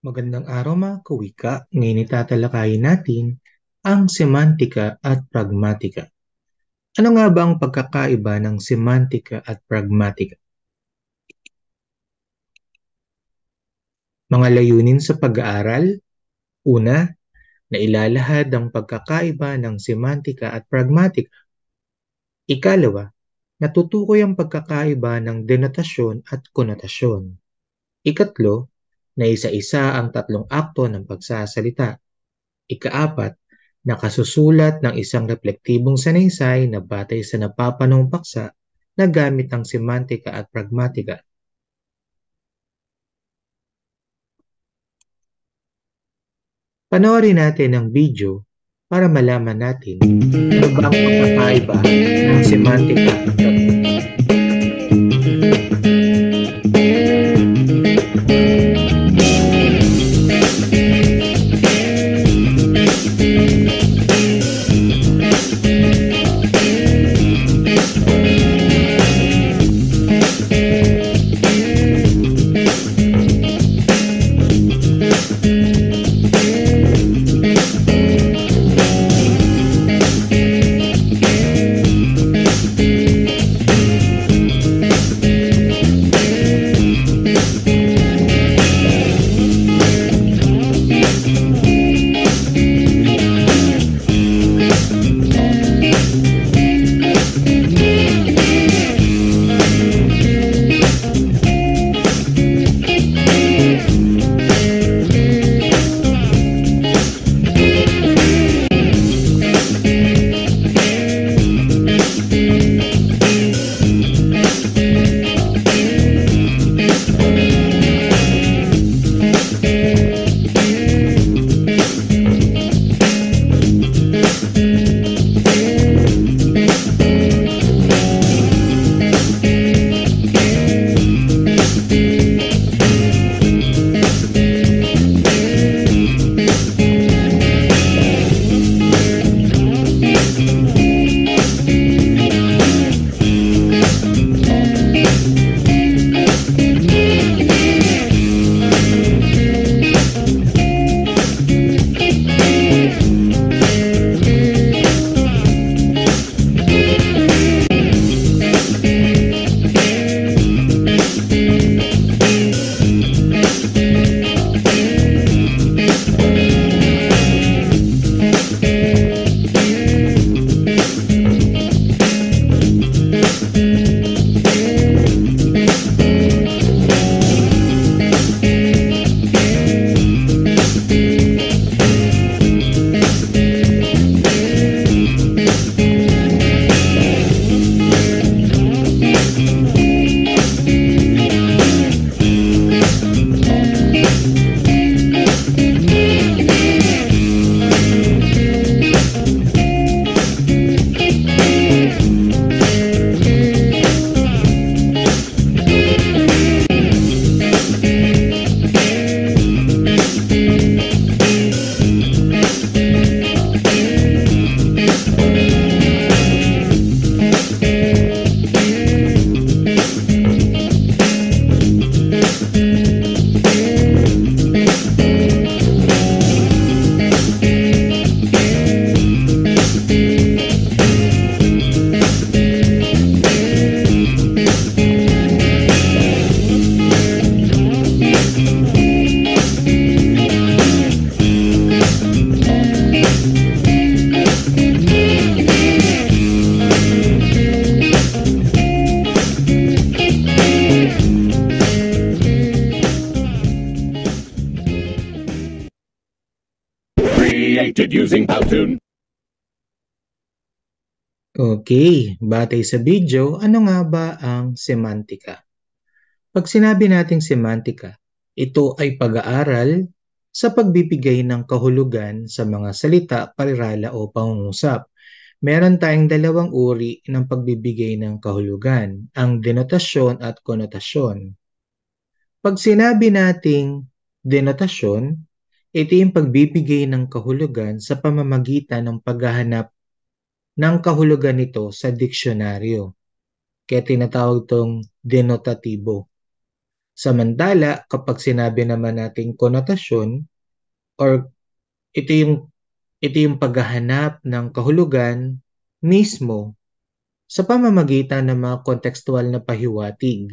Magandang araw mga kawika. Ngayon itatalakayin natin ang semantika at pragmatika. Ano nga ba ang pagkakaiba ng semantika at pragmatika? Mga layunin sa pag-aaral. Una, nailalahad ang pagkakaiba ng semantika at pragmatika. Ikalawa, natutukoy ang pagkakaiba ng denotasyon at konotasyon. Ikatlo, naisa-isa ang tatlong akto ng pagsasalita. Ikaapat, nakasusulat ng isang reflektibong sanaysay na batay sa napapanahong paksa na gamit ang semantika at pragmatika. Panoorin natin ang video para malaman natin ano ba ang pagkakaiba ng semantika at pragmatika. Created using Powtoon. Okay, batay sa video, ano nga ba ang semantika? Pag sinabi nating semantika, ito ay pag-aaral sa pagbibigay ng kahulugan sa mga salita, parirala o pangungusap. Meron tayong dalawang uri ng pagbibigay ng kahulugan, ang denotasyon at konotasyon. Pag sinabi nating denotasyon, ito yung pagbibigay ng kahulugan sa pamamagitan ng paghahanap ng kahulugan nito sa diksyonaryo. Kaya tinatawag itong denotatibo. Samantala, kapag sinabi naman nating konotasyon or ito yung ito yung paghahanap ng kahulugan mismo sa pamamagitan ng mga kontekstual na pahiwatig.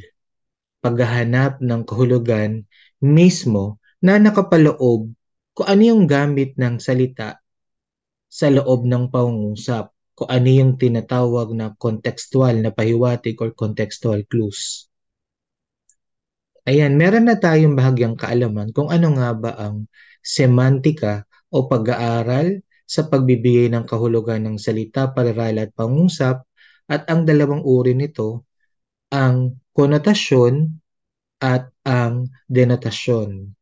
Paghahanap ng kahulugan mismo na nakapaloob kung ano yung gamit ng salita sa loob ng pangungusap, kung ano yung tinatawag na kontekstual na pahiwatig or contextual clues. Ayan, meron na tayong bahagyang kaalaman kung ano nga ba ang semantika o pag-aaral sa pagbibigay ng kahulugan ng salita, paral at pangungusap, at ang dalawang uri nito, ang konotasyon at ang denotasyon.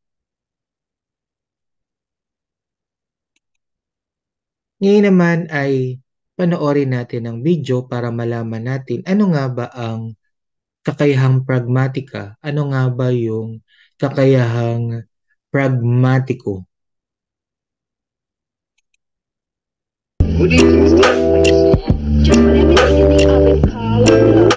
Ngayon naman ay panoorin natin ang video para malaman natin ano nga ba ang kakayahang pragmatika, ano nga ba yung kakayahang pragmatiko. Good evening, just let me take in the oven column.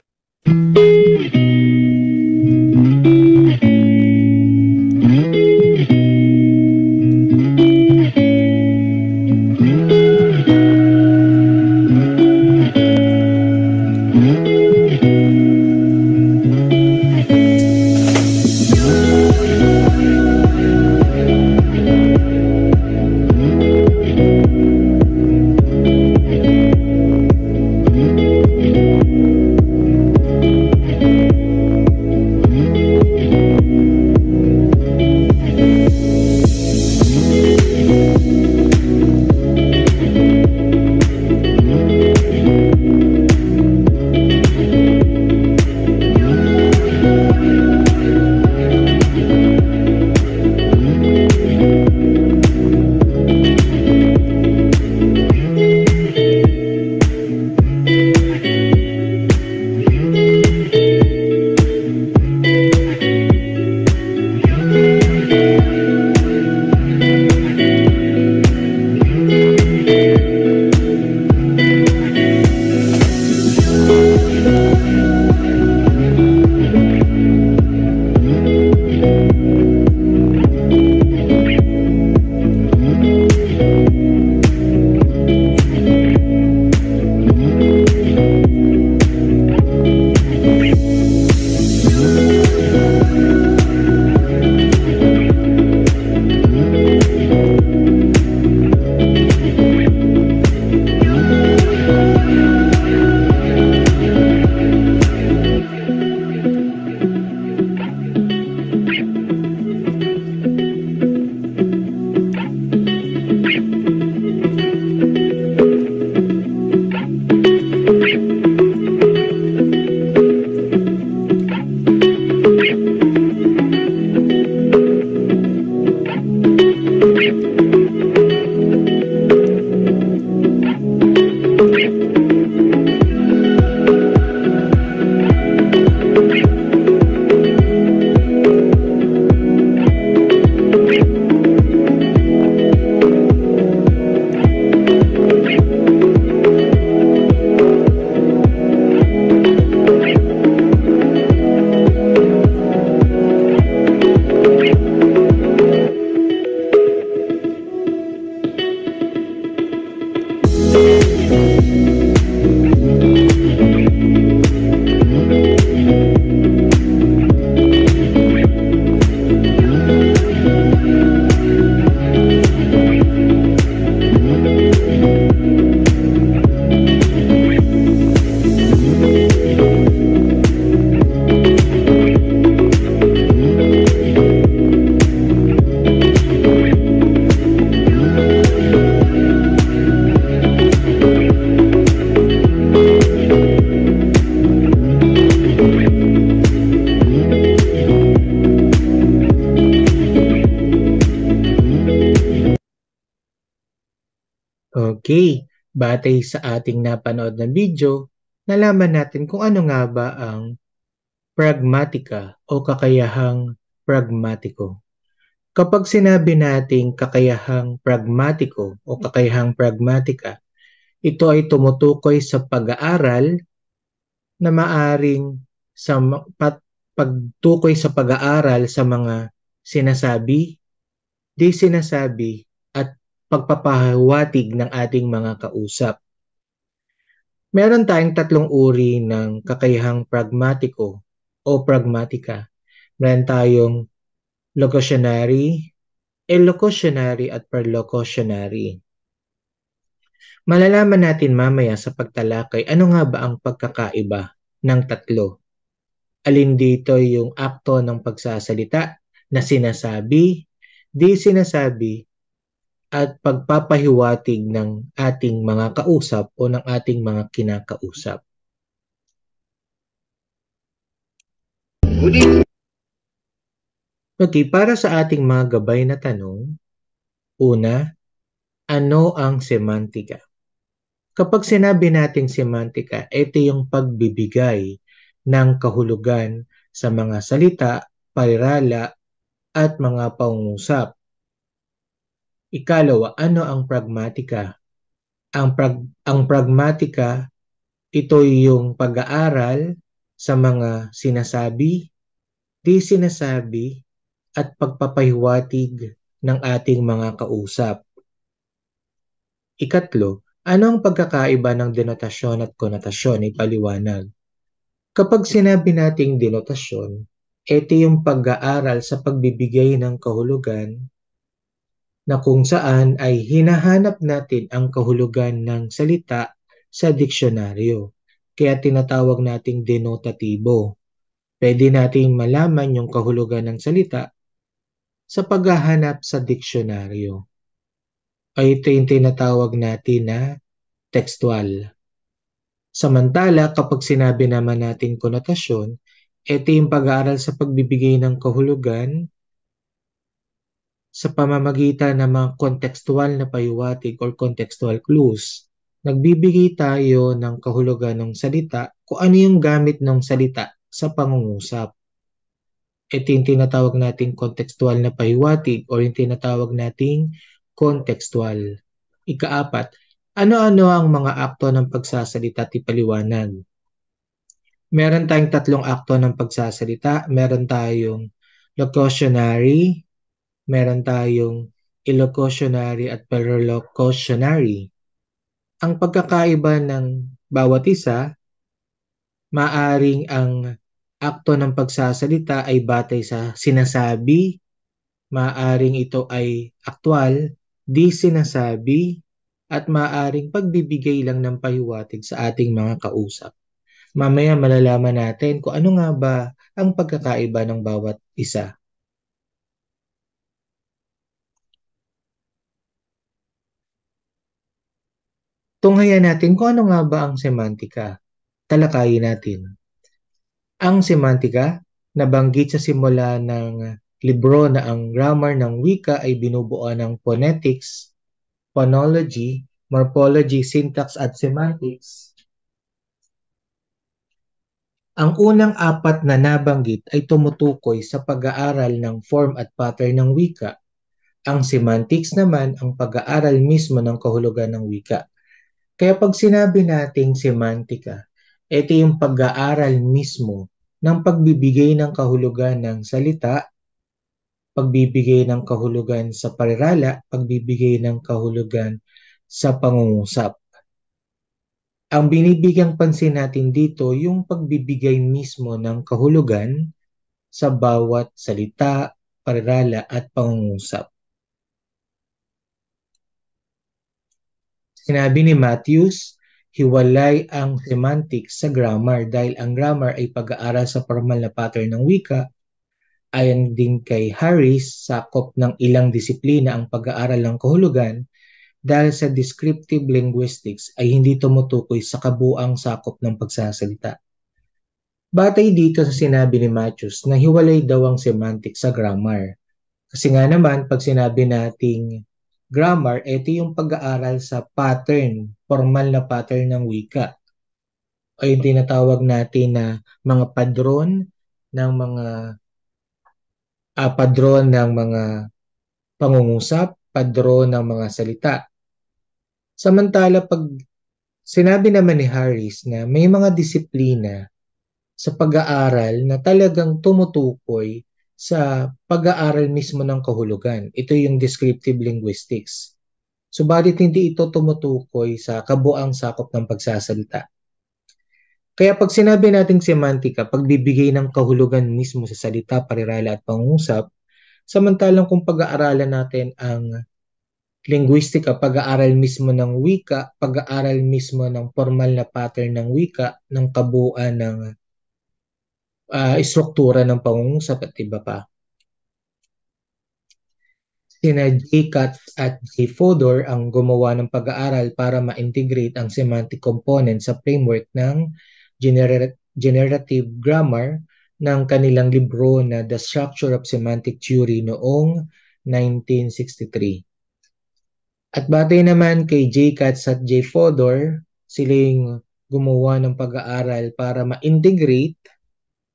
Okay, batay sa ating napanood na video, nalaman natin kung ano nga ba ang pragmatika o kakayahang pragmatiko. Kapag sinabi nating kakayahang pragmatiko o kakayahang pragmatika, ito ay tumutukoy sa pag-aaral na maaring sa pagtukoy sa pag-aaral sa mga sinasabi, di sinasabi at pagpapahiwatig ng ating mga kausap. Meron tayong tatlong uri ng kakayahang pragmatiko o pragmatika. Meron tayong locutionary, elocutionary at perlocutionary. Malalaman natin mamaya sa pagtalakay ano nga ba ang pagkakaiba ng tatlo. Alin dito yung akto ng pagsasalita na sinasabi, di sinasabi, at pagpapahiwatig ng ating mga kausap o ng ating mga kinakausap. Okay, para sa ating mga gabay na tanong, una, ano ang semantika? Kapag sinabi nating semantika, ito yung pagbibigay ng kahulugan sa mga salita, parirala, at mga pangungusap. Ikalawa, ano ang pragmatika? Ang pragmatika, ito yung pag-aaral sa mga sinasabi, di sinasabi, at pagpapahiwatig ng ating mga kausap. Ikatlo, ano ang pagkakaiba ng denotasyon at konotasyon? Ipaliwanag. Kapag sinabi nating denotasyon, ito yung pag-aaral sa pagbibigay ng kahulugan na kung saan ay hinahanap natin ang kahulugan ng salita sa diksyonaryo. Kaya tinatawag nating denotatibo. Pwede nating malaman yung kahulugan ng salita sa paghahanap sa diksyonaryo. Ay ito yung tinatawag natin na textual. Samantala, kapag sinabi naman natin konotasyon, ito yung pag-aaral sa pagbibigay ng kahulugan sa pamamagitan ng mga kontekstual na pahiwatig or contextual clues. Nagbibigay tayo ng kahulugan ng salita kung ano yung gamit ng salita sa pangungusap. Ito yung tinatawag nating kontekstual na pahiwatig or yung tinatawag nating kontekstual. Ikaapat, ano-ano ang mga akto ng pagsasalita at ipaliwanag? Meron tayong tatlong akto ng pagsasalita. Meron tayong locutionary, meron tayong elocutionary at perlocutionary. Ang pagkakaiba ng bawat isa, maaring ang akto ng pagsasalita ay batay sa sinasabi, maaring ito ay aktwal, di sinasabi, at maaring pagbibigay lang ng pahiwatig sa ating mga kausap. Mamaya malalaman natin kung ano nga ba ang pagkakaiba ng bawat isa. Tunghayan natin kung ano nga ba ang semantika. Talakayin natin. Ang semantika, nabanggit sa simula ng libro na ang grammar ng wika ay binubuo ng phonetics, phonology, morphology, syntax at semantics. Ang unang apat na nabanggit ay tumutukoy sa pag-aaral ng form at pattern ng wika. Ang semantics naman ang pag-aaral mismo ng kahulugan ng wika. Kaya pag sinabi nating semantika, ito yung pag-aaral mismo ng pagbibigay ng kahulugan ng salita, pagbibigay ng kahulugan sa parirala, pagbibigay ng kahulugan sa pangungusap. Ang binibigyang pansin natin dito yung pagbibigay mismo ng kahulugan sa bawat salita, parirala at pangungusap. Sinabi ni Matthews, hiwalay ang semantics sa grammar dahil ang grammar ay pag-aaral sa formal na pattern ng wika. Ayon din kay Harris, sakop ng ilang disiplina ang pag-aaral ng kahulugan dahil sa descriptive linguistics ay hindi tumutukoy sa kabuang sakop ng pagsasalita. Batay dito sa sinabi ni Matthews na hiwalay daw ang semantics sa grammar. Kasi nga naman, pag sinabi nating grammar, ito yung pag-aaral sa pattern, formal na pattern ng wika. O yung tinatawag natin na mga padron ng mga pangungusap, padron ng mga salita. Samantala, pag sinabi naman ni Harris na may mga disiplina sa pag-aaral na talagang tumutukoy sa pag-aaral mismo ng kahulugan. Ito yung descriptive linguistics. Subalit hindi ito tumutukoy sa kabuang sakop ng pagsasalita. Kaya pag sinabi nating semantika, pagbibigay ng kahulugan mismo sa salita, parirala at pangungusap, samantalang kung pag-aaralan natin ang linguistika, pag-aaral mismo ng wika, pag-aaral mismo ng formal na pattern ng wika, ng kabuuan ng istruktura ng pangungusap at iba pa. Sina J. Katz at J. Fodor ang gumawa ng pag-aaral para ma-integrate ang semantic component sa framework ng generative grammar ng kanilang libro na The Structure of Semantic Theory noong 1963. At batay naman kay J. Katz at J. Fodor, silang gumawa ng pag-aaral para ma-integrate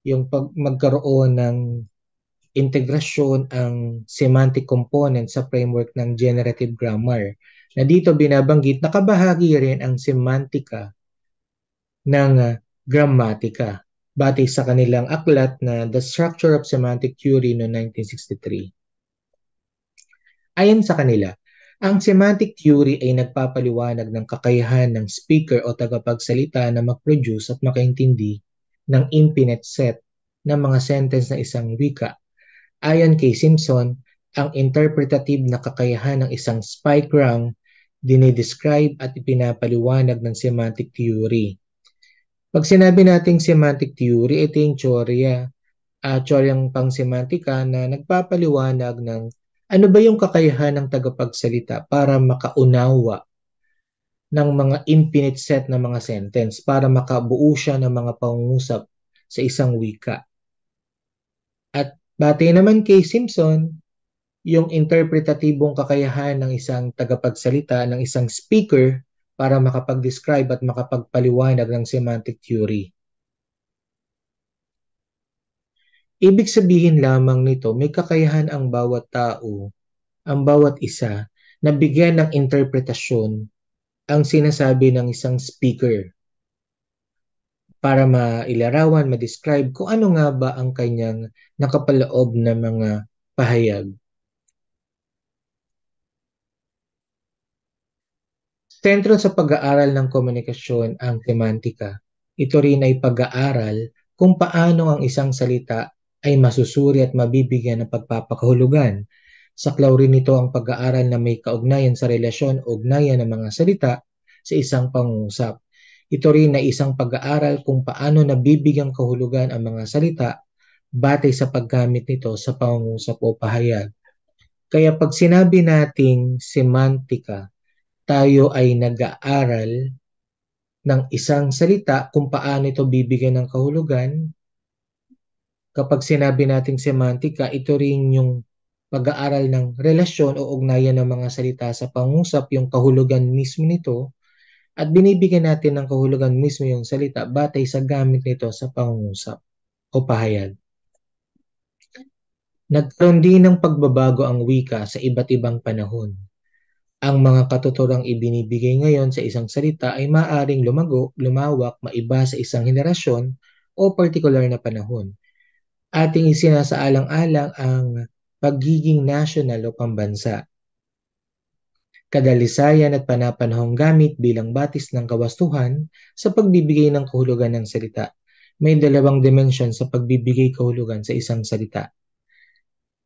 yung magkaroon ng integrasyon ang semantic component sa framework ng generative grammar. Na dito binabanggit na kabahagi rin ang semantika ng gramatika batay sa kanilang aklat na The Structure of Semantic Theory no 1963. Ayon sa kanila, ang semantic theory ay nagpapaliwanag ng kakayahan ng speaker o tagapagsalita na mag-produce at makaintindi ng infinite set ng mga sentence na isang wika. Ayon kay Simpson, ang interpretative na kakayahan ng isang speaker dinidescribe at ipinapaliwanag ng semantic theory. Pag sinabi nating semantic theory, ito yung teoryang pang-semantika na nagpapaliwanag ng ano ba yung kakayahan ng tagapagsalita para makaunawa ng mga infinite set na mga sentence, para makabuo siya ng mga pangungusap sa isang wika. At batay naman kay Simpson, yung interpretatibong kakayahan ng isang tagapagsalita, ng isang speaker para makapag-describe at makapagpaliwanag ng semantic theory. Ibig sabihin lamang nito, may kakayahan ang bawat tao, ang bawat isa, na bigyan ng interpretasyon ang sinasabi ng isang speaker para mailarawan, ma-describe kung ano nga ba ang kanyang nakapaloob na mga pahayag. Sentro sa pag-aaral ng komunikasyon ang semantika. Ito rin ay pag-aaral kung paano ang isang salita ay masusuri at mabibigyan ng pagpapakahulugan. Saklaw rin ito ang pag-aaral na may kaugnayan sa relasyon o ugnayan ng mga salita sa isang pangungusap. Ito rin ay isang pag-aaral kung paano nabibigyang kahulugan ang mga salita batay sa paggamit nito sa pangungusap o pahayag. Kaya pag sinabi nating semantika, tayo ay nag-aaral ng isang salita kung paano ito bibigyan ng kahulugan. Kapag sinabi nating semantika, ito rin yung pag-aaral ng relasyon o ugnayan ng mga salita sa pangungusap, yung kahulugan mismo nito, at binibigyan natin ng kahulugan mismo yung salita batay sa gamit nito sa pangungusap o pahayag. Nagkaroon din ng pagbabago ang wika sa iba't ibang panahon. Ang mga katuturang ibinibigay ngayon sa isang salita ay maaaring lumawak, maiba sa isang henerasyon o partikular na panahon. Ating isinasaalang-alang ang pagiging national o pambansa. Kadalisayan at panapanahong gamit bilang batis ng kawastuhan sa pagbibigay ng kahulugan ng salita. May dalawang dimensyon sa pagbibigay kahulugan sa isang salita.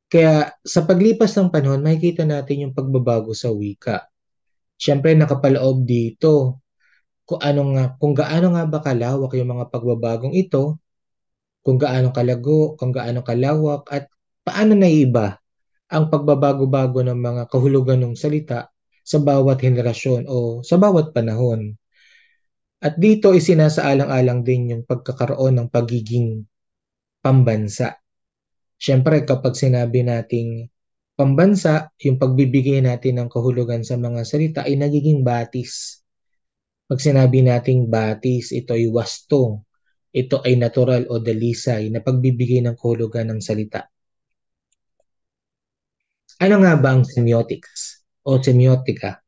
Kaya sa paglipas ng panahon, makikita natin yung pagbabago sa wika. Siyempre nakapaloob dito kung gaano nga ba kalawak yung mga pagbabagong ito, kung gaano kalago, kung gaano kalawak, at paano naiba ang pagbabago-bago ng mga kahulugan ng salita sa bawat henerasyon o sa bawat panahon. At dito isinasaalang-alang din yung pagkakaroon ng pagiging pambansa. Siyempre kapag sinabi nating pambansa, yung pagbibigay natin ng kahulugan sa mga salita ay nagiging batis. Pag sinabi nating batis, ito ay wasto. Ito ay natural o dalisay na pagbibigay ng kahulugan ng salita. Ano nga ba ang semiotics o semiotika?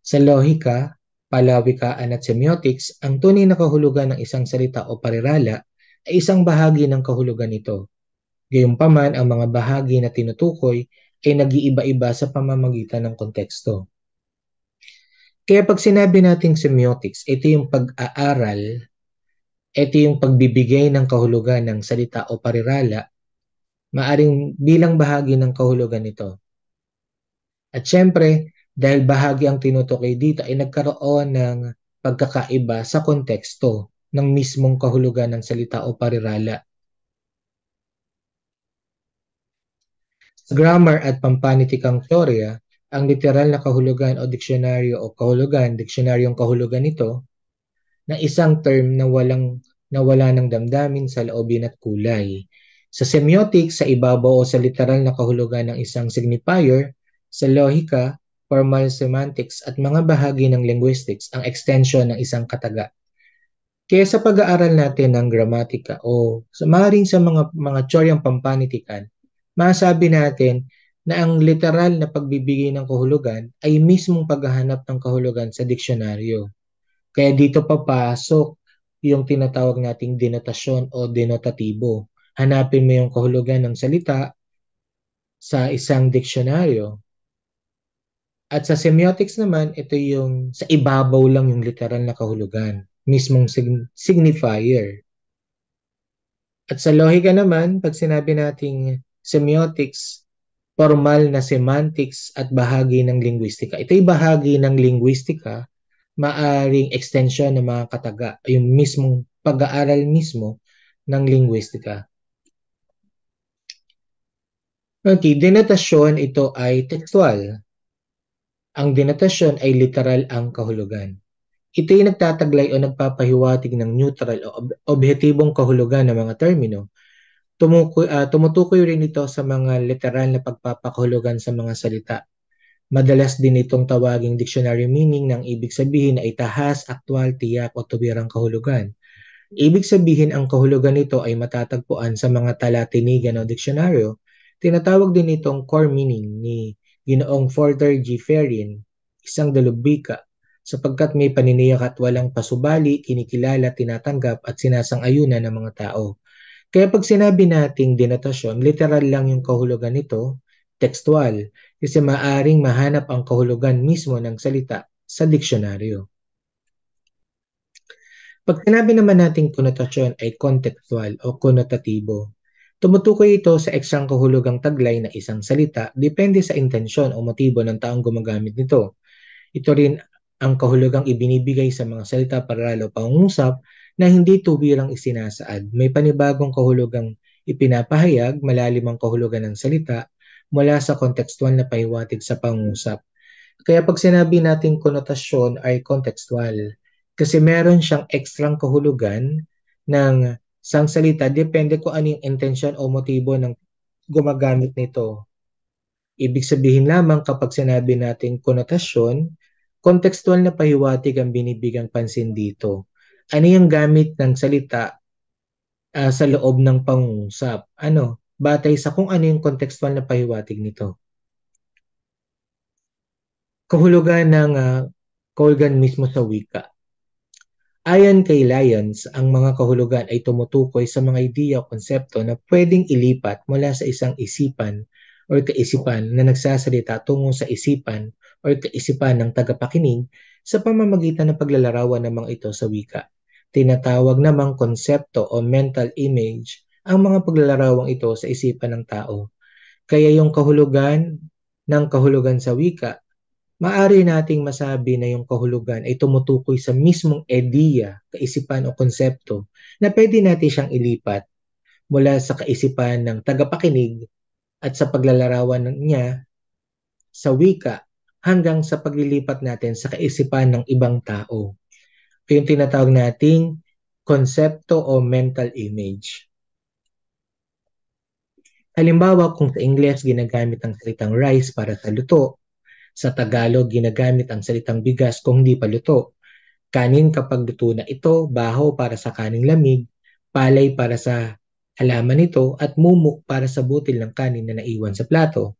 Sa lohika, palawikaan at semiotics, ang tunay na kahulugan ng isang salita o parirala ay isang bahagi ng kahulugan nito. Gayunpaman, ang mga bahagi na tinutukoy ay nag-iiba-iba sa pamamagitan ng konteksto. Kaya pag sinabi nating semiotics, ito yung pag-aaral, ito yung pagbibigay ng kahulugan ng salita o parirala, maaring bilang bahagi ng kahulugan nito. At syempre, dahil bahagi ang tinutukoy dito ay nagkaroon ng pagkakaiba sa konteksto ng mismong kahulugan ng salita o parirala. Sa grammar at pampanitikang teorya, ang literal na kahulugan o diksyonaryo o kahulugan, diksionaryong kahulugan nito, na isang term na wala ng damdamin sa loobin at kulay. Sa semiotics, sa ibabaw o sa literal na kahulugan ng isang signifier, sa lohika, formal semantics at mga bahagi ng linguistics ang extension ng isang kataga. Kaya sa pag-aaral natin ng gramatika o maaaring sa mga teoryang pampanitikan, masabi natin na ang literal na pagbibigay ng kahulugan ay mismong paghahanap ng kahulugan sa diksyonaryo. Kaya dito papasok yung tinatawag nating denotasyon o denotatibo. Hanapin mo yung kahulugan ng salita sa isang diksyonaryo. At sa semiotics naman, ito yung sa ibabaw lang yung literal na kahulugan, mismong signifier. At sa lohika naman, pag sinabi nating semiotics, formal na semantics at bahagi ng linguistika. Ito'y bahagi ng linguistika, maaring extension ng mga kataga, yung mismong pag-aaral mismo ng linguistika. Okay, denotasyon, ito ay textual. Ang denotasyon ay literal ang kahulugan. Ito ay nagtataglay o nagpapahiwatig ng neutral o objektibong kahulugan ng mga termino. Tumutukoy rin ito sa mga literal na pagpapakahulugan sa mga salita. Madalas din itong tawaging dictionary meaning ng ibig sabihin ay tahas, aktwal, tiyak o tubirang kahulugan. Ibig sabihin ang kahulugan nito ay matatagpuan sa mga talatinigan o diksyonaryo. Tinatawag din itong core meaning ni Ginoong Porter G. Ferrin, isang dalubhika, sapagkat may paniniyak at walang pasubali, kinikilala, tinatanggap at sinasang-ayunan ng mga tao. Kaya pag sinabi nating denotasyon, literal lang yung kahulugan nito, textual, kasi maaring mahanap ang kahulugan mismo ng salita sa diksyonaryo. Pag sinabi naman nating konotasyon ay contextual o konotatibo, tumutukoy ito sa ekstrang kahulugang taglay na isang salita depende sa intensyon o motibo ng taong gumagamit nito. Ito rin ang kahulugang ibinibigay sa mga salita, parirala o pangungusap na hindi tubirang isinasaad. May panibagong kahulugang ipinapahayag, malalim ang kahulugan ng salita mula sa kontekstual na pahiwatig sa pangungusap. Kaya pag sinabi natin konotasyon ay contextual, kasi meron siyang ekstrang kahulugan ng isang salita, depende kung ano yung intensyon o motibo ng gumagamit nito. Ibig sabihin lamang kapag sinabi natin konotasyon, contextual na pahiwatig ang binibigang pansin dito. Ano yung gamit ng salita sa loob ng pangungusap? Batay sa kung ano yung contextual na pahiwatig nito. Kahulugan ng kahulugan mismo sa wika. Ayon kay Lyons, ang mga kahulugan ay tumutukoy sa mga ideya o konsepto na pwedeng ilipat mula sa isang isipan o kaisipan na nagsasalita tungo sa isipan o kaisipan ng tagapakinig sa pamamagitan ng paglalarawan ng mga ito sa wika. Tinatawag namang konsepto o mental image ang mga paglalarawang ito sa isipan ng tao. Kaya yung kahulugan ng kahulugan sa wika, maaari nating masabi na yung kahulugan ay tumutukoy sa mismong ideya, kaisipan o konsepto na pwede natin siyang ilipat mula sa kaisipan ng tagapakinig at sa paglalarawan niya sa wika hanggang sa paglilipat natin sa kaisipan ng ibang tao. Yung tinatawag nating konsepto o mental image. Halimbawa, kung sa Ingles ginagamit ang salitang rice para sa luto, sa Tagalog, ginagamit ang salitang bigas kung hindi pa luto. Kanin kapag luto na ito, baho para sa kaning lamig, palay para sa halaman nito, at mumuk para sa butil ng kanin na naiwan sa plato.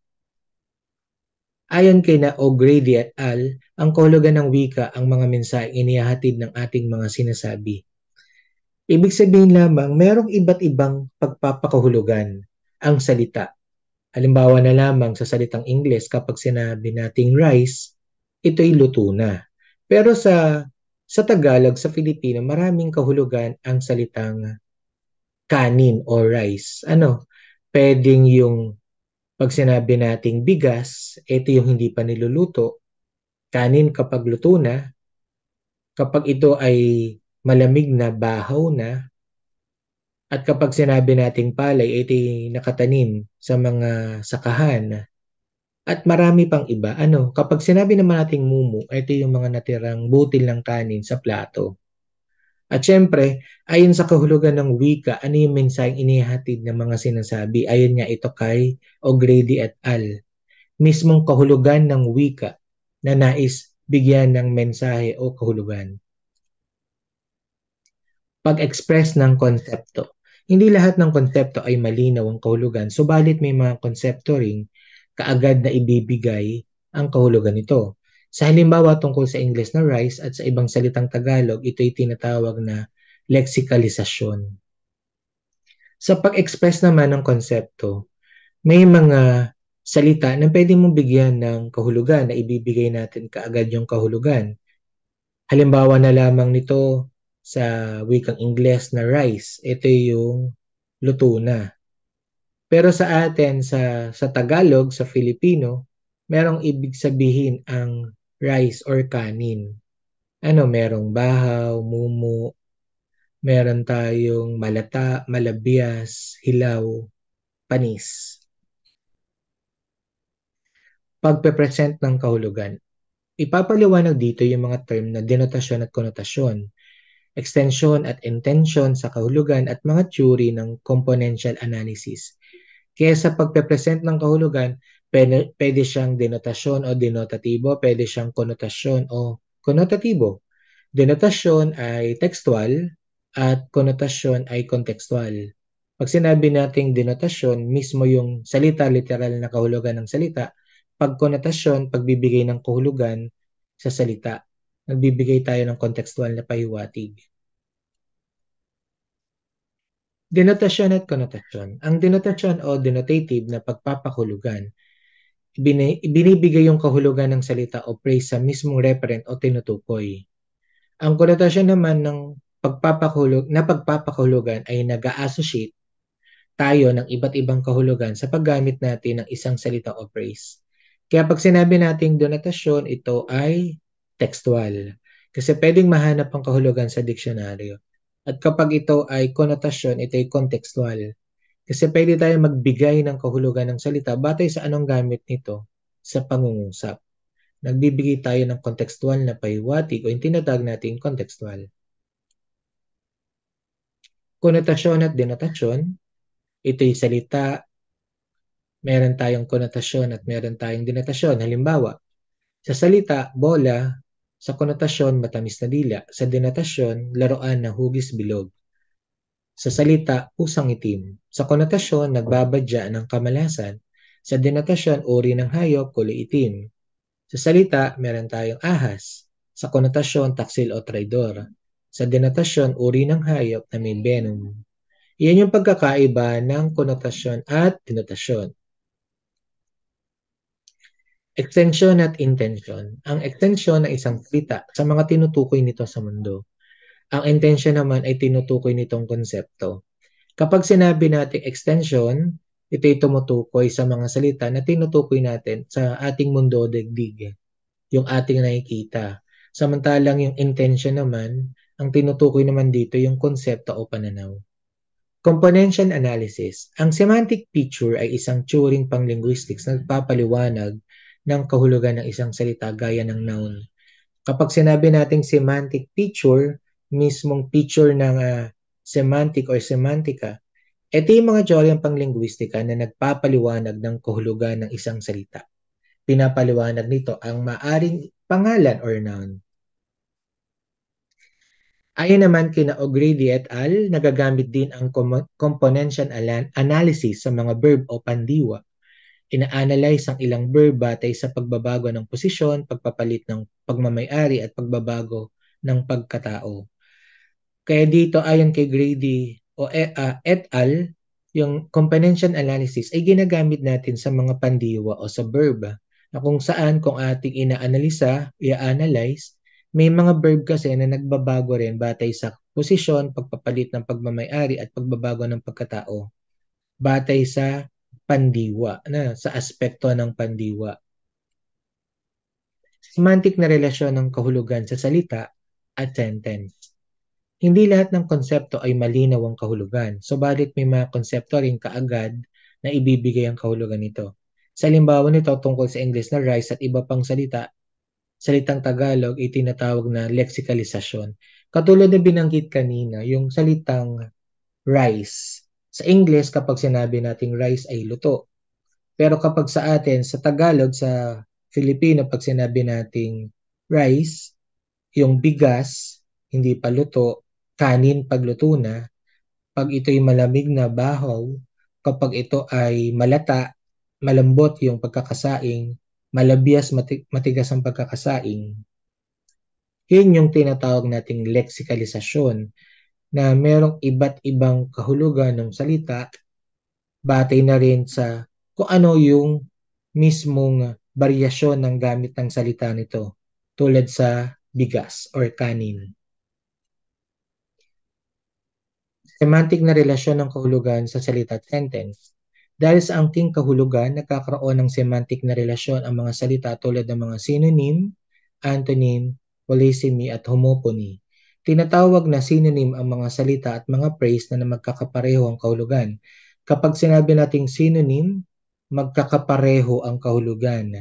Ayon kay na O'Grady et al., ang kahulugan ng wika ang mga mensaheng inihahatid ng ating mga sinasabi. Ibig sabihin lamang merong iba't ibang pagpapakahulugan ang salita. Halimbawa na lamang sa salitang Ingles kapag sinabi nating rice, ito'y luto na. Pero sa Tagalog, sa Filipino, maraming kahulugan ang salitang kanin o rice. Pwedeng yung pag sinabi nating bigas, ito yung hindi pa niluluto. Kanin kapag luto na, kapag ito ay malamig na, bahaw na, at kapag sinabi nating palay, ito ay nakatanim sa mga sakahan. At marami pang iba. Kapag sinabi naman nating mumu, ito yung mga natirang butil ng kanin sa plato. At syempre, ayon sa kahulugan ng wika, ano yung mensaheng inihatid ng mga sinasabi? Ayon nga ito kay O'Grady et al. Mismong kahulugan ng wika na nais bigyan ng mensahe o kahulugan. Pag-express ng konsepto. Hindi lahat ng konsepto ay malinaw ang kahulugan, subalit may mga konsepto ring kaagad na ibibigay ang kahulugan nito. Sa halimbawa tungkol sa English na rice at sa ibang salitang Tagalog, ito'y tinatawag na lexicalisasyon. Sa pag-express naman ng konsepto, may mga salita na pwede mong bigyan ng kahulugan na ibibigay natin kaagad yung kahulugan. Halimbawa na lamang nito sa wikang Ingles na rice, ito yung luto na. Pero sa atin, sa Tagalog, sa Filipino, merong ibig sabihin ang rice or kanin. Merong bahaw, mumu, meron tayong malata, malabyas, hilaw, panis. Pagpe-present ng kahulugan. Ipapaliwanag dito yung mga term na denotasyon at konotasyon, extension at intention sa kahulugan at mga theory ng componential analysis. Kaya sa pagpe-present ng kahulugan, pwede siyang denotasyon o denotatibo, pwede siyang konotasyon o konotatibo. Denotasyon ay textual at konotasyon ay kontekstual. Pag sinabi nating denotasyon, mismo yung salita, literal na kahulugan ng salita. Pag konotasyon, pagbibigay ng kahulugan sa salita. Nagbibigay tayo ng kontekstual na pahiwatig. Denotasyon at konotasyon. Ang denotasyon o denotative na pagpapahulugan, binibigay yung kahulugan ng salita o phrase sa mismong referent o tinutukoy. Ang konotasyon naman ng pagpapahulugan ay nag-a-associate tayo ng iba't ibang kahulugan sa paggamit natin ng isang salita o phrase. Kaya pag sinabi nating denotasyon, ito ay textual. Kasi pwedeng mahanap ang kahulugan sa diksyonaryo. At kapag ito ay konotasyon, ito ay kontekstual. Kasi pwede tayo magbigay ng kahulugan ng salita batay sa anong gamit nito sa pangungusap. Nagbibigay tayo ng kontekstual na pahiwatig o yung tinatawag natin kontekstual. Konotasyon at denotasyon, ito'y salita, meron tayong konotasyon at meron tayong denotasyon. Halimbawa, sa salita, bola, sa konotasyon, matamis na dila. Sa denotasyon, laruan na hugis bilog. Sa salita, pusang itim. Sa konotasyon, nagbabadya ng kamalasan. Sa denotasyon, uri ng hayop, kulay itim. Sa salita, meron tayong ahas. Sa konotasyon, taksil o traidor. Sa denotasyon, uri ng hayop na may venom. Iyan yung pagkakaiba ng konotasyon at denotasyon. Extension at intention. Ang extension ng isang salita sa mga tinutukoy nito sa mundo. Ang intention naman ay tinutukoy nitong konsepto. Kapag sinabi natin extension, ito'y tumutukoy sa mga salita na tinutukoy natin sa ating mundo daigdig, yung ating nakikita. Samantalang yung intention naman, ang tinutukoy naman dito yung konsepto o pananaw. Componential analysis. Ang semantic picture ay isang turing pang-linguistics na nagpapaliwanag ng kahulugan ng isang salita gaya ng noun. Kapag sinabi nating semantic picture, mismong picture ng semantic or semantika, ito yung mga teoryang pang-linguistika na nagpapaliwanag ng kahulugan ng isang salita. Pinapaliwanag nito ang maaring pangalan or noun. Ayon naman kina O'Grady et al., nagagamit din ang componential analysis sa mga verb o pandiwa. Ina-analyze ang ilang verb batay sa pagbabago ng posisyon, pagpapalit ng pagmamay-ari at pagbabago ng pagkatao. Kaya dito ayon kay Grady et al., yung comprehension analysis ay ginagamit natin sa mga pandiwa o sa verb na kung saan kung ating inaanalisa, i-analyze, may mga verb kasi na nagbabago rin batay sa posisyon, pagpapalit ng pagmamay-ari at pagbabago ng pagkatao batay sa pandiwa, sa aspekto ng pandiwa. Semantic na relasyon ng kahulugan sa salita at sentence. Hindi lahat ng konsepto ay malinaw ang kahulugan, subalit may mga konsepto rin kaagad na ibibigay ang kahulugan nito. Sa halimbawa nito tungkol sa English na rice at iba pang salitang Tagalog ay tinatawag na lexicalisasyon. Katulad na binanggit kanina, yung salitang rice. Sa English, kapag sinabi nating rice ay luto. Pero kapag sa atin, sa Tagalog, sa Filipino, pag sinabi nating rice, yung bigas, hindi pa luto, kanin pagluto na, pag ito'y malamig na bahaw, kapag ito ay malata, malambot yung pagkakasaing, malabias matigas ang pagkakasaing, yun yung tinatawag nating lexicalisasyon na merong iba't ibang kahulugan ng salita batay na rin sa kung ano yung mismong baryasyon ng gamit ng salita nito tulad sa bigas or kanin. Semantic na relasyon ng kahulugan sa salita at sentence. Dahil sa angking kahulugan, nagkakaroon ng semantic na relasyon ang mga salita tulad ng mga synonym, antonym, polysemy at homopony. Tinatawag na synonym ang mga salita at mga phrase na magkakapareho ang kahulugan. Kapag sinabi nating synonym, magkakapareho ang kahulugan.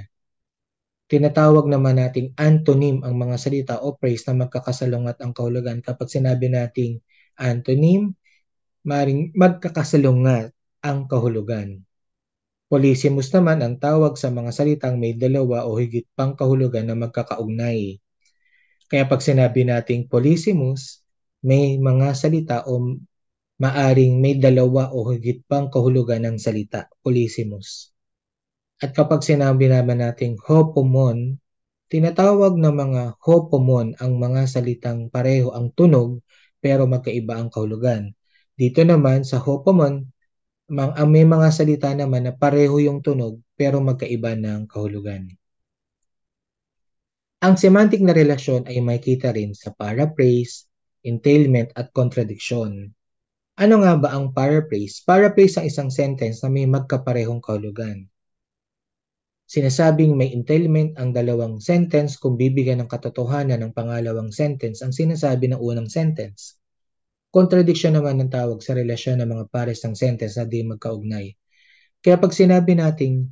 Tinatawag naman nating antonym ang mga salita o phrase na magkakasalungat ang kahulugan. Kapag sinabi nating antonym, maring magkakasalungat ang kahulugan. Polysemous naman ang tawag sa mga salitang may dalawa o higit pang kahulugan na magkakaugnay. Kaya pag sinabi nating polysemous, may mga salita o maaring may dalawa o higit pang kahulugan ng salita, polysemous. At kapag sinabi naman nating hopomon, tinatawag ng mga hopomon ang mga salitang pareho ang tunog pero magkaiba ang kahulugan. Dito naman sa hopomon, may mga salita naman na pareho yung tunog pero magkaiba ng kahulugan. Ang semantic na relasyon ay makikita rin sa paraphrase, entailment at contradiction. Ano nga ba ang paraphrase? Paraphrase ang isang sentence na may magkaparehong kahulugan. Sinasabing may entailment ang dalawang sentence kung bibigyan ng katotohanan ng pangalawang sentence ang sinasabi ng unang sentence. Contradiction naman ang tawag sa relasyon ng mga pares ng sentence na di magkaugnay. Kaya pag sinabi nating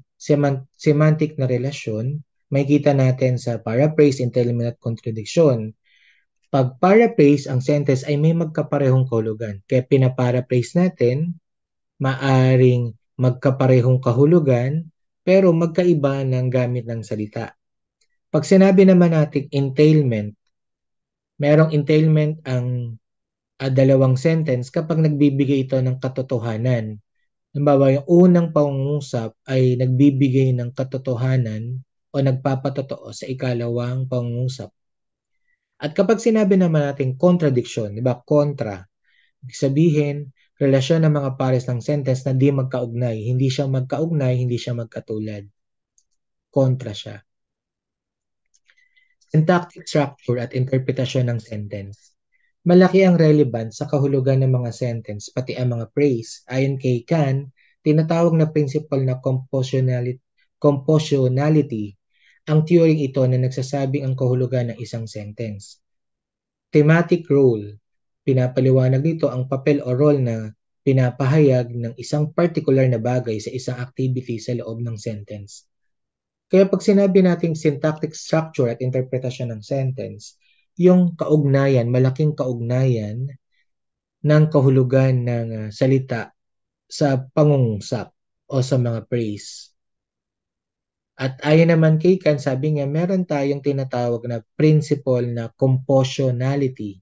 semantic na relasyon, makikita natin sa paraphrase, entailment at contradiction. Pag paraphrase, ang sentence ay may magkaparehong kahulugan. Kaya pinaparaphrase natin, maaring magkaparehong kahulugan, pero magkaiba ng gamit ng salita. Pag sinabi naman natin entailment, merong entailment ang dalawang sentence kapag nagbibigay ito ng katotohanan. Halimbawa, yung unang pangungusap ay nagbibigay ng katotohanan o nagpapatotoo sa ikalawang pangungusap. At kapag sinabi naman natin contradiction, di ba, kontra, ibig sabihin, relasyon ng mga pares ng sentence na di magkaugnay. Hindi siya magkaugnay, hindi siya magkatulad. Kontra siya. Syntactic structure at interpretasyon ng sentence. Malaki ang relevance sa kahulugan ng mga sentence, pati ang mga phrase. Ayon kay Kahn, tinatawag na principle na compositionality ang theory ito na nagsasabing ang kahulugan ng isang sentence. Thematic role. Pinapaliwanag nito ang papel o role na pinapahayag ng isang particular na bagay sa isang activity sa loob ng sentence. Kaya pag sinabi nating syntactic structure at interpretasyon ng sentence, yung kaugnayan, malaking kaugnayan ng kahulugan ng salita sa pangungusap o sa mga phrase. At ayon naman kay Kahn, sabi niya, meron tayong tinatawag na principle na compositionality.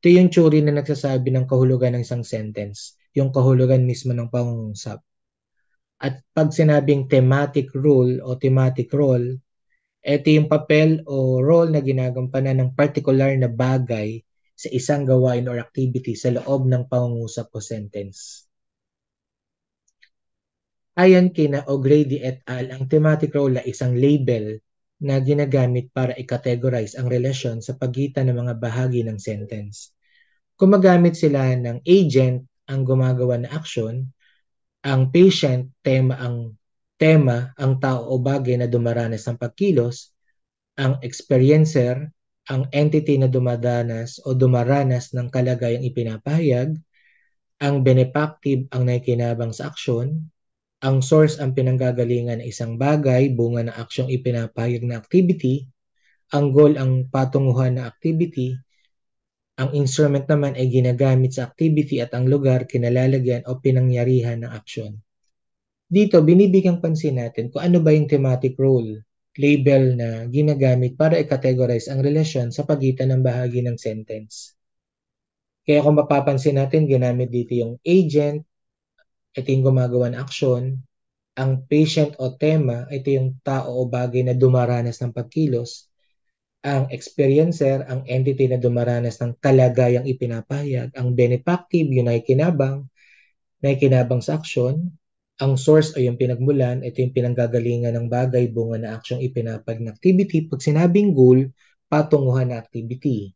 Ito yung theory na nagsasabi ng kahulugan ng isang sentence, yung kahulugan mismo ng pangungusap. At pag sinabing thematic role o thematic role, ito yung papel o role na ginagampanan ng particular na bagay sa isang gawain or activity sa loob ng pangungusap o sentence. Ayon kina O'Grady et al., ang thematic role ay isang label na ginagamit para i-categorize ang relasyon sa pagitan ng mga bahagi ng sentence. Gumagamit sila ng agent, ang gumagawa na aksyon, ang patient, tema, ang tao o bagay na dumaranas ng pagkilos, ang experiencer, ang entity na dumadanas o dumaranas ng kalagayang ipinapahayag, ang benefactive, ang nakikinabang sa aksyon, ang source ang pinanggagalingan ng isang bagay, bunga ng aksyong ipinapahayag na activity, ang goal ang patunguhan na activity, ang instrument naman ay ginagamit sa activity at ang lugar kinalalagyan o pinangyarihan ng aksyon. Dito, binibigyang pansin natin kung ano ba yung thematic role, label na ginagamit para i-categorize ang relasyon sa pagitan ng bahagi ng sentence. Kaya kung mapapansin natin, ginamit dito yung agent, ito yung gumagawa ng aksyon, ang patient o tema, ito yung tao o bagay na dumaranas ng pagkilos, ang experiencer, ang entity na dumaranas ng kalagayang ipinapahayag, ang benefactive, yung nakikinabang sa aksyon, ang source o yung pinagmulan, ito yung pinanggagalingan ng bagay, bunga na aksyong ipinapahayag na activity. Pag sinabing goal, patunguhan na activity.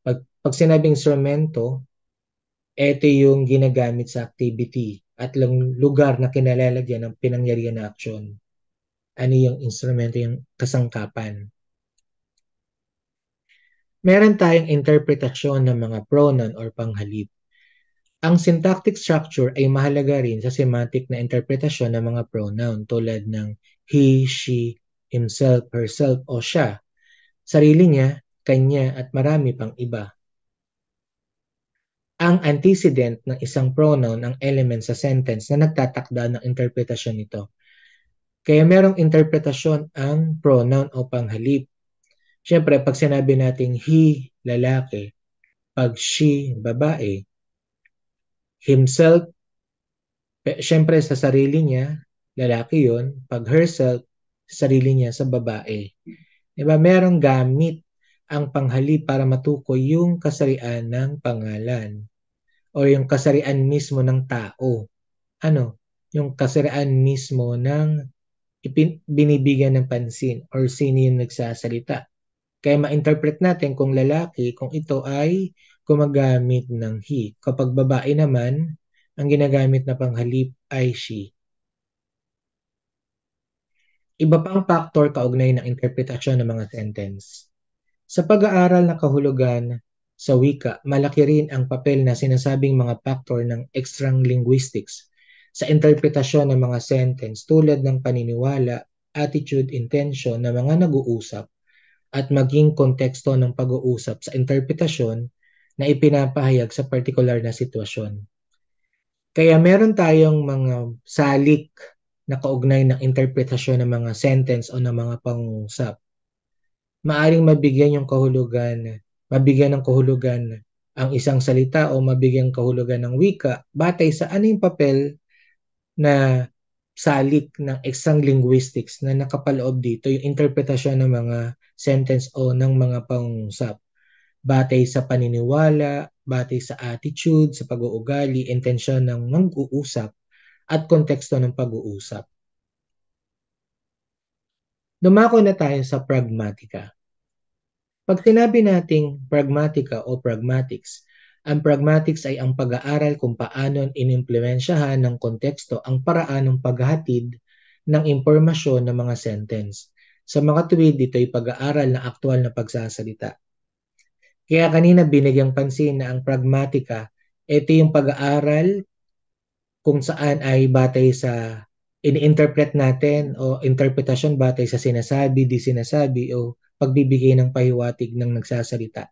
Pag sinabing instrumento, ito yung ginagamit sa activity at lugar na kinalalagyan ng pinangyarihan na aksyon. Ano yung instrumento, yung kasangkapan. Meron tayong interpretasyon ng mga pronoun or panghalip. Ang syntactic structure ay mahalaga rin sa semantic na interpretasyon ng mga pronoun tulad ng he, she, himself, herself o siya, sarili niya, kanya at marami pang iba. Ang antecedent ng isang pronoun ang element sa sentence na nagtatakda ng interpretasyon nito. Kaya merong interpretasyon ang pronoun o panghalip. Siyempre, pag sinabi nating he, lalaki, pag she, babae, himself, siyempre sa sarili niya, lalaki yon. Pag herself, sarili niya sa babae. Diba? Merong gamit ang panghalip para matukoy yung kasarian ng pangalan o yung kasarian mismo ng tao. Ano? Yung kasarian mismo ng binibigyan ng pansin or sino yung nagsasalita. Kaya ma-interpret natin kung lalaki, kung ito ay gumagamit ng he. Kapag babae naman, ang ginagamit na panghalip ay she. Iba pang factor kaugnay ng interpretasyon ng mga sentence. Sa pag-aaral ng kahulugan sa wika, malaki rin ang papel na sinasabing mga factor ng extra-linguistics sa interpretasyon ng mga sentence tulad ng paniniwala, attitude, intention ng mga nag-uusap at maging konteksto ng pag-uusap sa interpretasyon na ipinapahayag sa partikular na sitwasyon. Kaya meron tayong mga salik na kaugnay ng interpretasyon ng mga sentence o ng mga pangungusap. Maaring mabigyan ng kahulugan ang isang salita o mabigyan kahulugan ng wika batay sa ano yung papel na salik ng extant linguistics na nakapaloob dito, yung interpretasyon ng mga sentence o ng mga pangungusap. Batay sa paniniwala, batay sa attitude, sa pag-uugali, intensyon ng mag-uusap, at konteksto ng pag-uusap. Dumako na tayo sa pragmatika. Pag sinabi nating pragmatika o pragmatics, ang pragmatics ay ang pag-aaral kung paano inimplemensyahan ng konteksto ang paraan ng paghahatid ng impormasyon ng mga sentence. Sa mga tuwid, ito ay pag-aaral ng aktual na pagsasalita. Kaya kanina binigyang pansin na ang pragmatika, ito yung pag-aaral kung saan ay batay sa ini-interpret natin o interpretasyon batay sa sinasabi, di sinasabi o pagbibigay ng pahiwatig ng nagsasalita.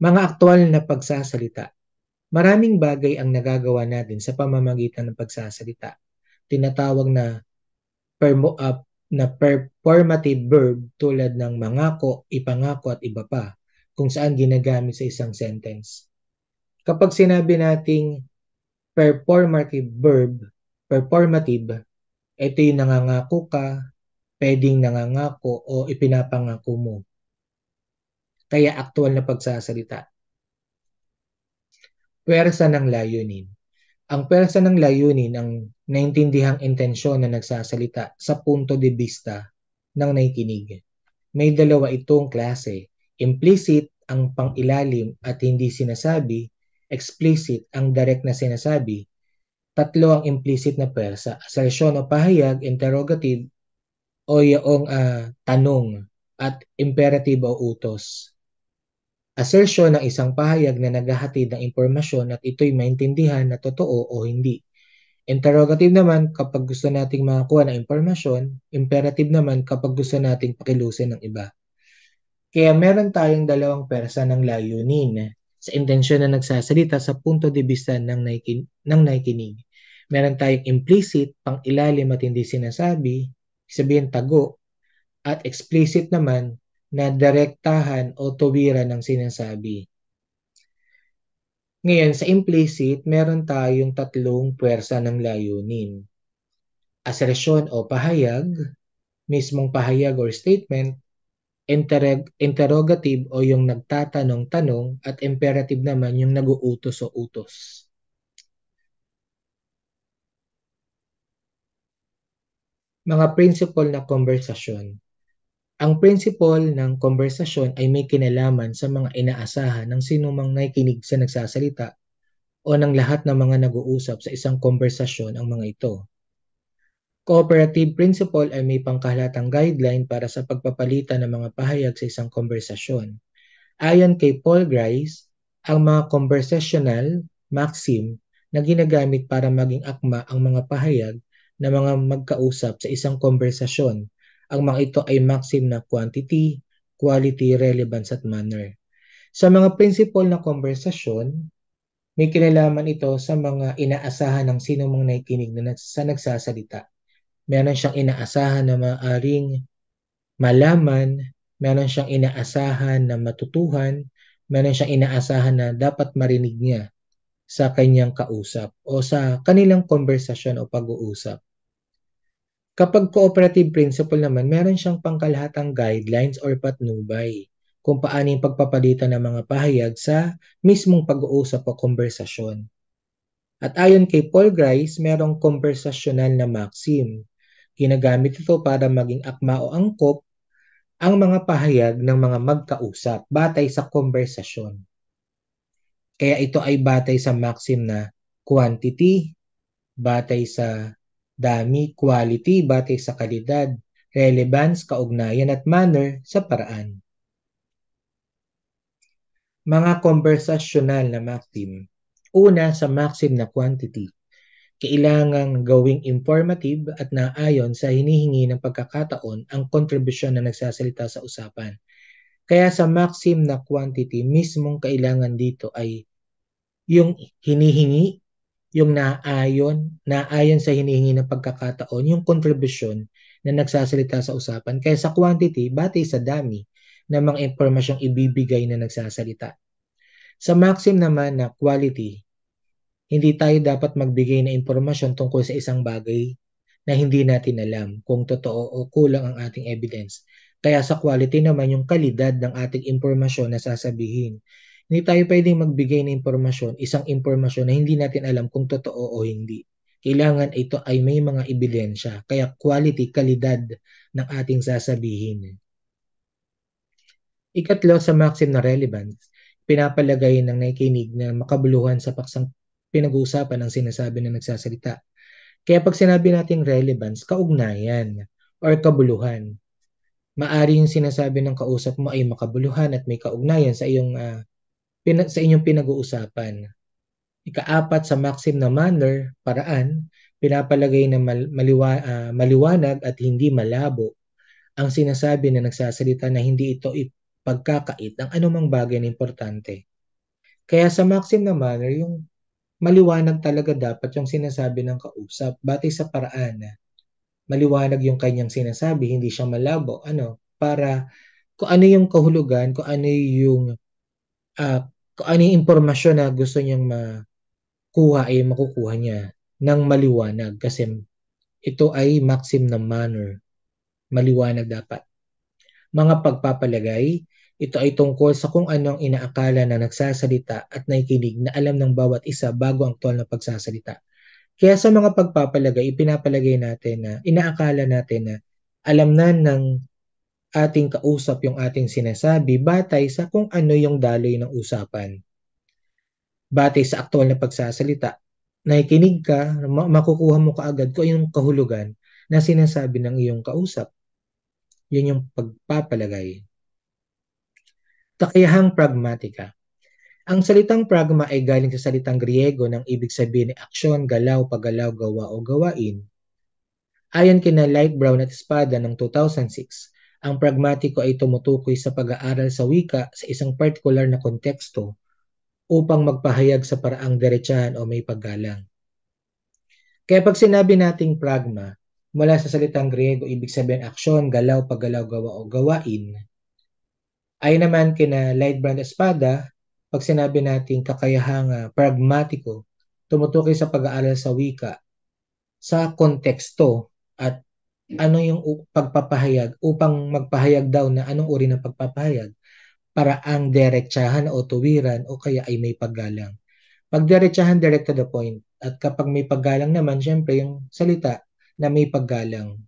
Mga aktual na pagsasalita. Maraming bagay ang nagagawa natin sa pamamagitan ng pagsasalita. Tinatawag na performative verb tulad ng mangako, ipangako at iba pa kung saan ginagamit sa isang sentence. Kapag sinabi nating performative verb, ito yung nangangako ka, pwedeng nangangako o ipinapangako mo. kaya aktual na pagsasalita. Pwersa ng layunin. Ang pwersa ng layunin ang naintindihang intensyon na nagsasalita sa punto de vista ng nakikinig. May dalawa itong klase. Implicit ang pangilalim at hindi sinasabi, explicit ang direct na sinasabi. Tatlo ang implicit na pwersa, assertion o pahayag, interrogative o yung tanong, at imperative o utos. Assertion ng isang pahayag na naghahatid ng impormasyon at ito'y maintindihan na totoo o hindi. Interrogative naman kapag gusto nating makakuha ng impormasyon, imperative naman kapag gusto nating pakilusin ng iba. Kaya meron tayong dalawang pwersa ng layunin sa intensyon na nagsasalita sa punto de vista ng nakikinig. Meron tayong implicit, pang ilalim at hindi sinasabi, sabihin tago, at explicit naman na direktahan o tuwiran ng sinasabi. Ngayon, sa implicit, meron tayong tatlong pwersa ng layunin. Asersyon o pahayag, mismong pahayag or statement, interrogative o yung nagtatanong-tanong, at imperative naman yung nag-uutos o utos. Mga principle na konversasyon. Ang principle ng konversasyon ay may kinalaman sa mga inaasahan ng sinumang nakikinig sa nagsasalita o ng lahat ng mga nag-uusap sa isang konversasyon ang mga ito. Cooperative principle ay may pangkahalatang guideline para sa pagpapalitan ng mga pahayag sa isang konversasyon. Ayon kay Paul Grice, ang mga conversational maxim na ginagamit para maging akma ang mga pahayag ng mga magkausap sa isang konversasyon. Ang mga ito ay maxim na quantity, quality, relevance, at manner. Sa mga principle na konversasyon, may kinalaman ito sa mga inaasahan ng sinumang nakikinig sa nagsasalita. Meron siyang inaasahan na maaaring malaman, meron siyang inaasahan na matutuhan, meron siyang inaasahan na dapat marinig niya sa kanyang kausap o sa kanilang konversasyon o pag-uusap. Kapag cooperative principle naman, meron siyang pangkalahatang guidelines or patnubay kung paano yung pagpapalitan ng mga pahayag sa mismong pag-uusap o konversasyon. At ayon kay Paul Grice, merong konversasyonal na maxim. Ginagamit ito para maging akma o angkop ang mga pahayag ng mga magkausap batay sa konversasyon. Kaya ito ay batay sa maxim na quantity, batay sa dami, quality, batay sa kalidad, relevance, kaugnayan, at manner sa paraan. Mga konversasyonal na maxim. Una, sa maxim na quantity. Kailangang gawing informative at naayon sa hinihingi ng pagkakataon ang kontribusyon na nagsasalita sa usapan. Kaya sa maxim na quantity, mismong kailangan dito ay yung hinihingi, yung naayon sa hinihingi ng pagkakataon, yung kontribusyon na nagsasalita sa usapan. Kaya sa quantity, batay sa dami ng mga impormasyong ibibigay na nagsasalita. Sa maxim naman na quality, hindi tayo dapat magbigay ng impormasyon tungkol sa isang bagay na hindi natin alam kung totoo o kulang ang ating evidence. Kaya sa quality naman yung kalidad ng ating impormasyon na sasabihin. Hindi tayo pwedeng magbigay ng impormasyon, isang impormasyon na hindi natin alam kung totoo o hindi. Kailangan ito ay may mga ebidensya. Kaya quality, kalidad ng ating sasabihin. Ikatlo, sa maxim na relevance, pinapalagay ng nakikinig na makabuluhan sa paksang pinag-uusapan ang sinasabi ng nagsasalita. Kaya pag sinabi nating relevance, kaugnayan or kabuluhan. Maari yung sinasabi ng kausap mo ay makabuluhan at may kaugnayan sa inyong pinag-uusapan. Ikaapat, sa maxim na manner, paraan, pinapalagay na maliwanag at hindi malabo ang sinasabi na nagsasalita na hindi ito ipagkakait ng anumang bagay na importante. Kaya sa maxim na manner, yung maliwanag talaga dapat yung sinasabi ng kausap batay sa paraan na maliwanag yung kanyang sinasabi, hindi siya malabo, para kung ano yung kahulugan, kung ano yung impormasyon na gusto niyang makuha ay makukuha niya ng maliwanag kasi ito ay maxim na manner. Maliwanag dapat. Mga pagpapalagay, Ito ay tungkol sa kung ano ang inaakala ng nagsasalita at nakikinig na alam ng bawat isa bago ang aktuwal na pagsasalita. Kaya sa mga pagpapalagay, ipinapalagay natin na inaakala natin na alam na ng ating kausap yung ating sinasabi batay sa kung ano yung daloy ng usapan. Batay sa aktuwal na pagsasalita, nakikinig ka, makukuha mo kaagad kung yung kahulugan na sinasabi ng iyong kausap. Yun yung pagpapalagay. Kakayahang pragmatika. Ang salitang pragma ay galing sa salitang Griego ng ibig sabihin ay aksyon, galaw, paggalaw, gawa o gawain. Ayon kina Light Brown at Espada ng 2006, ang pragmatiko ay tumutukoy sa pag-aaral sa wika sa isang partikular na konteksto upang magpahayag sa paraang diretsahan o may paggalang. Kaya pag sinabi nating pragma, mula sa salitang Griego, ibig sabihin aksyon, galaw, paggalaw, gawa o gawain. Ay naman kina Light Brown at Espada, pag sinabi nating kakayahang pragmatiko, tumutukoy sa pag-aaral sa wika sa konteksto at ano yung pagpapahayag upang magpahayag daw na anong uri ng pagpapahayag, paraang diretsahan o tuwiran o kaya ay may paggalang. Pag diretsahan, direct to the point. At kapag may paggalang naman, syempre yung salita na may paggalang.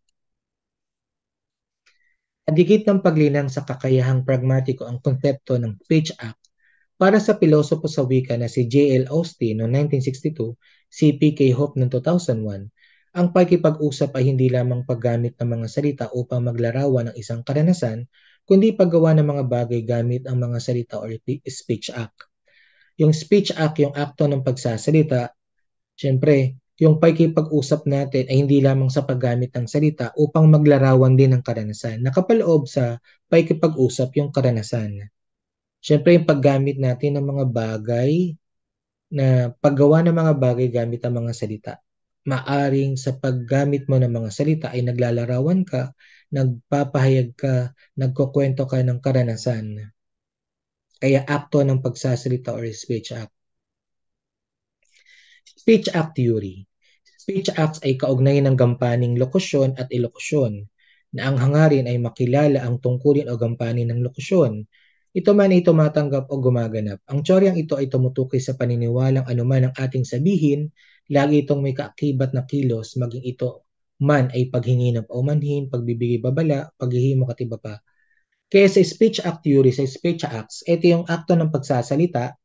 Adikit ng paglinang sa kakayahang pragmatiko ang konsepto ng Speech Act para sa pilosopo sa wika na si J.L. Austin noong 1962, si P.K. Hope noong 2001, ang pakikipag-usap ay hindi lamang paggamit ng mga salita upang maglarawan ng isang karanasan, kundi paggawa ng mga bagay gamit ang mga salita or speech act. Yung speech act, yung akto ng pagsasalita, syempre, yung pakikipag-usap natin ay hindi lamang sa paggamit ng salita upang maglarawan din ng karanasan. Nakapaloob sa pakikipag-usap yung karanasan. Syempre, yung paggamit natin ng mga bagay na paggawa ng mga bagay gamit ang mga salita. Maaring sa paggamit mo ng mga salita ay naglalarawan ka, nagpapahayag ka, nagkukwento ka ng karanasan. Kaya akto ng pagsasalita or speech act. Speech act theory. Speech acts ay kaugnay ng gampaning lokasyon at ilokasyon na ang hangarin ay makilala ang tungkulin o gampanin ng lokasyon. Ito man ay tumatanggap o gumaganap. Ang tsoryang ito ay tumutukoy sa paniniwalang anuman ang ating sabihin, lagi itong may kaakibat na kilos, maging ito man ay paghingi ng paumanhin, pagbibigay babala, paghihimok at iba pa. Kaya sa speech act theory, sa speech acts, ito yung akto ng pagsasalita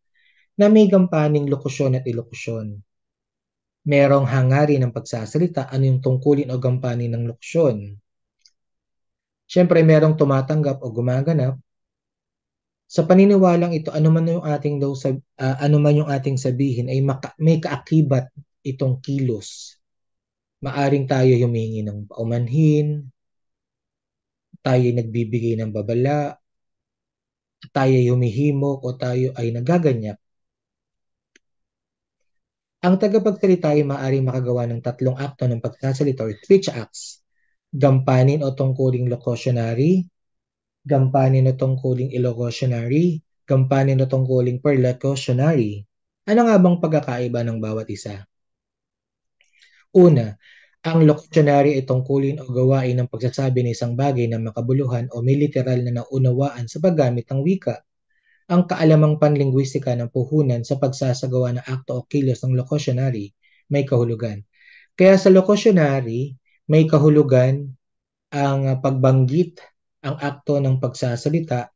na may gampaning lokasyon at ilokasyon. Merong hangarin ng pagsasalita, ano yung tungkulin o gampanin ng lokasyon. Siyempre, merong tumatanggap o gumaganap. Sa paniniwalang ito, ano man yung ating sabihin ay may kaakibat itong kilos. Maaring tayo humingi ng paumanhin, tayo ay nagbibigay ng babala, tayo ay humihimok o tayo ay nagaganyak. Ang tagapagsalita ay maaaring makagawa ng tatlong akto ng pagsasalita or speech acts. Gampanin o tungkuling locutionary, gampanin o tungkuling illocutionary, gampanin o tungkuling perlocutionary. Ano nga bang pagkakaiba ng bawat isa? Una, ang locutionary ay tungkulin o gawain ng pagsasabi ng isang bagay na makabuluhan o may literal na naunawaan sa paggamit ng wika. Ang kaalamang panlingwistika ng puhunan sa pagsasagawa ng akto o kilos ng locutionary may kahulugan. Kaya sa locutionary, may kahulugan ang pagbanggit, ang akto ng pagsasalita.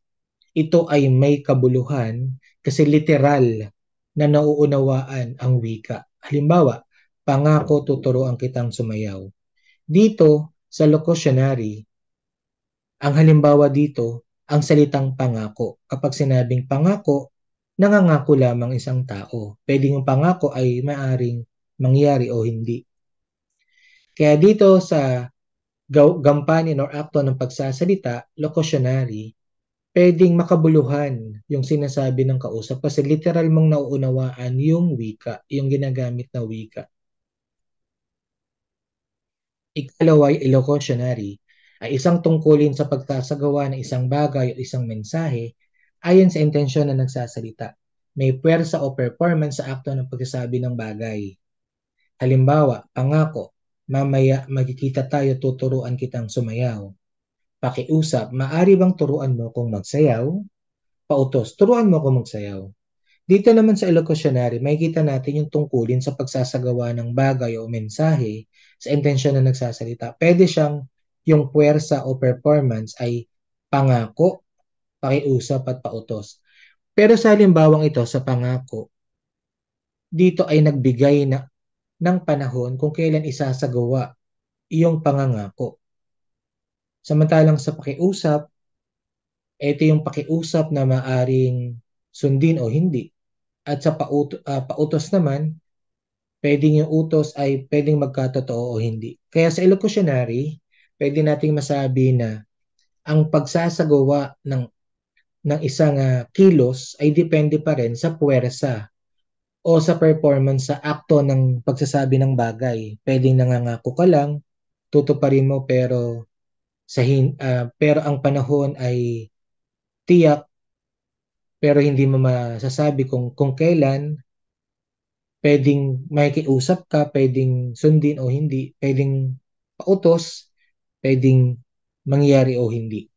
Ito ay may kabuluhan kasi literal na nauunawaan ang wika. Halimbawa, pangako tuturuan kitang sumayaw. Dito sa locutionary, ang halimbawa dito, ang salitang pangako. Kapag sinabing pangako, nangangako lamang isang tao. Pwedeng yung pangako ay maaring mangyari o hindi. Kaya dito sa gampanin or akto ng pagsasalita, locutionary, pwedeng makabuluhan yung sinasabi ng kausap kasi literal mong nauunawaan yung wika, yung ginagamit na wika. Ikalawa, illocutionary ay isang tungkulin sa pagsasagawa ng isang bagay o isang mensahe ayon sa intensyon na nagsasalita. May puwersa o performance sa akto ng pagsasabi ng bagay. Halimbawa, pangako, mamaya magkikita tayo, tuturuan kitang sumayaw. Pakiusap, maari bang turuan mo kung magsayaw? pautos. Turuan mo ako magsayaw. Dito naman sa elocutionary, makikita natin yung tungkulin sa pagsasagawa ng bagay o mensahe sa intensyon na nagsasalita. Pwede siyang yung puwersa o performance ay pangako, pakiusap at pautos. Pero sa halimbawang ito sa pangako, dito ay nagbigay ng panahon kung kailan isasagawa iyong pangangako. Samantalang sa pakiusap, ito yung pakiusap na maaring sundin o hindi. At sa pautos naman, pwedeng yung utos ay pwedeng magkatotoo o hindi. Kaya sa elocutionary, pwede nating masabi na ang pagsasagawa ng isang kilos ay depende pa rin sa puwersa o sa performance sa akto ng pagsasabi ng bagay. Pwedeng nangangako ka lang, tutuparin mo pero ang panahon ay tiyak pero hindi mo masasabi kung kailan. Pwedeng makikiusap ka, pwedeng sundin o hindi, pwedeng pautos, pwedeng mangyari o hindi.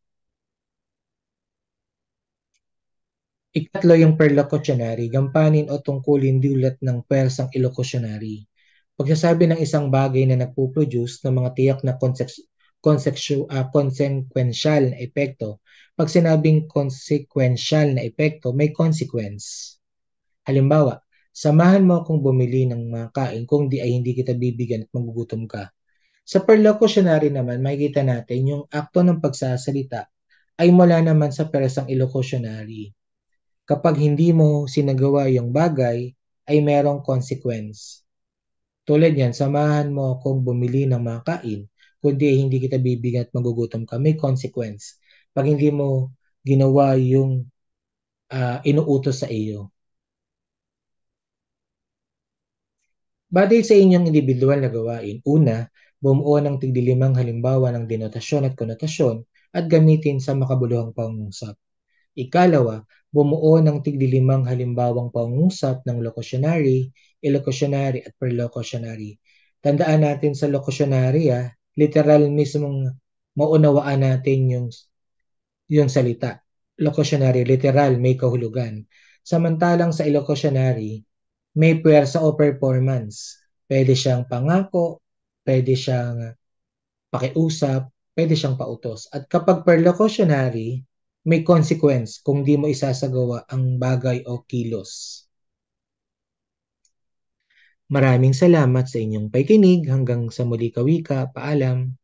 Ikatlo yung perlocutionary, gampanin o tungkulin diulat ng pwersang elocutionary. Pagsasabi ng isang bagay na nagpo-produce ng mga tiyak na consequential na epekto. Pag sinabing consequential na epekto, may consequence. Halimbawa, samahan mo akong bumili ng mga kain kung di ay hindi kita bibigyan at magugutom ka. Sa perlocutionary naman, makikita natin yung akto ng pagsasalita ay mula naman sa persang elocutionary. Kapag hindi mo sinagawa yung bagay, ay merong consequence. Tulad yan, samahan mo akong bumili ng mga kain, kundi ay hindi kita bibigyan at magugutom ka, may consequence. Pag hindi mo ginawa yung inuutos sa iyo. Batay sa inyong individual na gawain, una, bumuo ng tigdilimang halimbawa ng denotasyon at konotasyon at gamitin sa makabuluhang pangungusap. Ikalawa, bumuo ng tigdilimang halimbawang pangungusap ng locutionary, elocutionary at perlocutionary. Tandaan natin sa locutionary, literal mismong maunawaan natin yung salita. Locutionary, literal, may kahulugan. Samantalang sa elocutionary, may puwersa o performance. Pwede siyang pangako, pwede siyang pakiusap, pwede siyang pautos. At kapag perlocutionary, may consequence kung di mo isasagawa ang bagay o kilos. Maraming salamat sa inyong pakikinig. Hanggang sa muli kawika. Paalam.